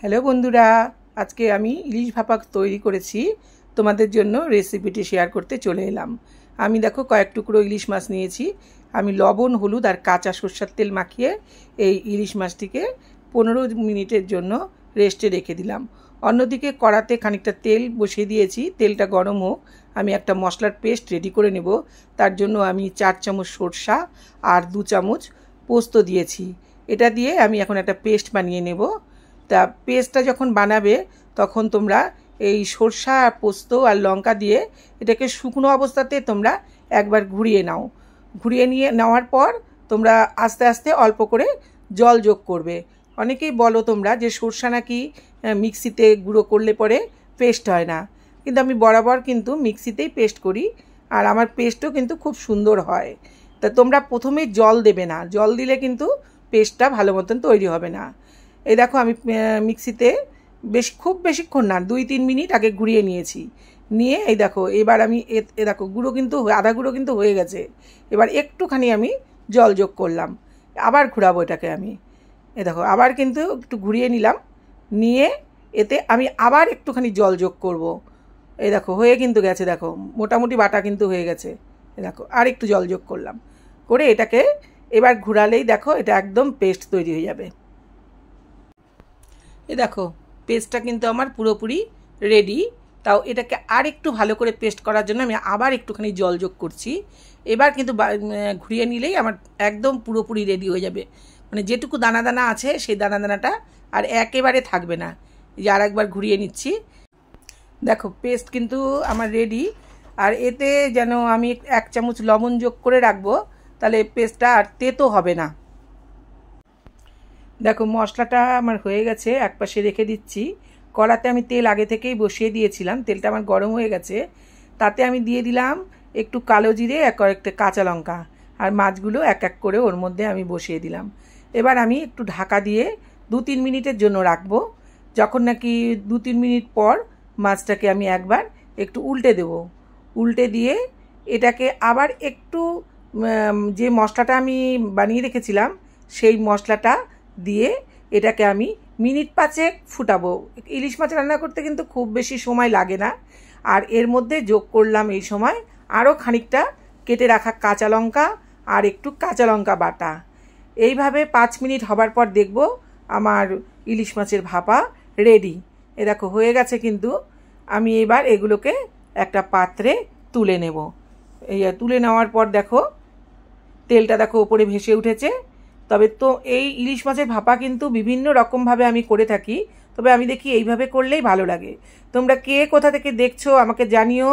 Hello বন্ধুরা, আজকে আমি ইলিশ ভাপা তৈরি করেছি। তোমাদের জন্য রেসিপিটি শেয়ার করতে চলে এলাম। আমি দেখো কয়েক টুকরো ইলিশ মাছ নিয়েছি। আমি লবণ, হলুদ আর কাঁচা সরষের তেল মাখিয়ে এই ইলিশ মাছটিকে 15 মিনিটের জন্য রেস্টে রেখে দিলাম। অন্যদিকে কড়াতে খানিকটা তেল বসিয়ে দিয়েছি। তেলটা গরম হোক, আমি একটা মশলার পেস্ট রেডি করে নেব। তার জন্য আমি 4 চামচ সরষা আর 2 চামচ পোস্ত দিয়েছি। এটা দিয়ে আমি এখন একটা পেস্ট বানিয়ে নেব। তা পেস্টটা যখন বানাবে তখন তোমরা এই সরষা, পোস্ত আর লঙ্কা দিয়ে এটাকে শুকনো অবস্থাতে তোমরা একবার ঘুরিয়ে নাও। ঘুরিয়ে নেওয়ার পর তোমরা আস্তে আস্তে অল্প করে জল যোগ করবে। অনেকেই বলো তোমরা যে সরষা নাকি মিক্সিতে গুঁড়ো করলে পরে পেস্ট হয় না, কিন্তু আমি বরাবর কিন্তু মিক্সিতেই পেস্ট করি, আর আমার পেস্টও কিন্তু খুব সুন্দর হয়। তা তোমরা প্রথমেই জল দেবে না, জল দিলে কিন্তু পেস্টটা ভালো মতন তৈরি হবে না। এই দেখো আমি মিক্সিতে খুব বেশিক্ষণ না, 2-3 মিনিট আগে ঘুরিয়ে নিয়েছি। নিয়ে এই দেখো এবার আমি এ দেখো গুঁড়ো কিন্তু আধা গুঁড়ো কিন্তু হয়ে গেছে। এবার একটুখানি আমি জল যোগ করলাম, আবার ঘুরাবো এটাকে আমি। এ দেখো আবার কিন্তু একটু ঘুরিয়ে নিলাম, নিয়ে এতে আমি আবার একটুখানি জল যোগ করব। এই দেখো হয়ে কিন্তু গেছে, দেখো মোটামুটি বাটা কিন্তু হয়ে গেছে। এ দেখো আর একটু জল যোগ করলাম, করে এটাকে এবার ঘুরালেই দেখো এটা একদম পেস্ট তৈরি হয়ে যাবে। এ দেখো পেস্টটা কিন্তু আমার পুরোপুরি রেডি। তাও এটাকে আর একটু ভালো করে পেস্ট করার জন্য আমি আবার একটুখানি জল যোগ করছি। এবার কিন্তু ঘুরিয়ে নিলেই আমার একদম পুরোপুরি রেডি হয়ে যাবে। মানে যেটুকু দানা দানা আছে সেই দানা দানাটা আর একেবারে থাকবে না। এই যে আর একবার ঘুরিয়ে নিচ্ছি। দেখো পেস্ট কিন্তু আমার রেডি। আর এতে যেন আমি 1 চামচ লবণ যোগ করে রাখবো, তাহলে পেস্টটা আর তেতো হবে না। দেখো মশলাটা আমার হয়ে গেছে, একপাশে রেখে দিচ্ছি। কড়াতে আমি তেল আগে থেকেই বসিয়ে দিয়েছিলাম, তেলটা আমার গরম হয়ে গেছে। তাতে আমি দিয়ে দিলাম একটু কালো জিরে, কয়েকটা কাঁচা লঙ্কা, আর মাছগুলো এক এক করে ওর মধ্যে আমি বসিয়ে দিলাম। এবার আমি একটু ঢাকা দিয়ে 2-3 মিনিটের জন্য রাখবো। যখন নাকি 2-3 মিনিট পর মাছটাকে আমি একবার একটু উল্টে দেব। উল্টে দিয়ে এটাকে আবার একটু যে মশলাটা আমি বানিয়ে রেখেছিলাম সেই মশলাটা দিয়ে এটাকে আমি মিনিট 5 ফুটাবো। ইলিশ মাছ রান্না করতে কিন্তু খুব বেশি সময় লাগে না। আর এর মধ্যে যোগ করলাম এই সময় আরও খানিকটা কেটে রাখা কাঁচা লঙ্কা আর একটু কাঁচা লঙ্কা বাটা। এইভাবে 5 মিনিট হবার পর দেখব আমার ইলিশ মাছের ভাপা রেডি। এ দেখো হয়ে গেছে কিন্তু। আমি এবার এগুলোকে একটা পাত্রে তুলে নেব। এই তুলে নেওয়ার পর দেখো তেলটা দেখো ওপরে ভেসে উঠেছে। তবে তো এই ইলিশ মাছের ভাপা কিন্তু বিভিন্ন রকমভাবে আমি করে থাকি, তবে আমি দেখি এইভাবে করলেই ভালো লাগে। তোমরা কে কোথা থেকে দেখছো আমাকে জানিও।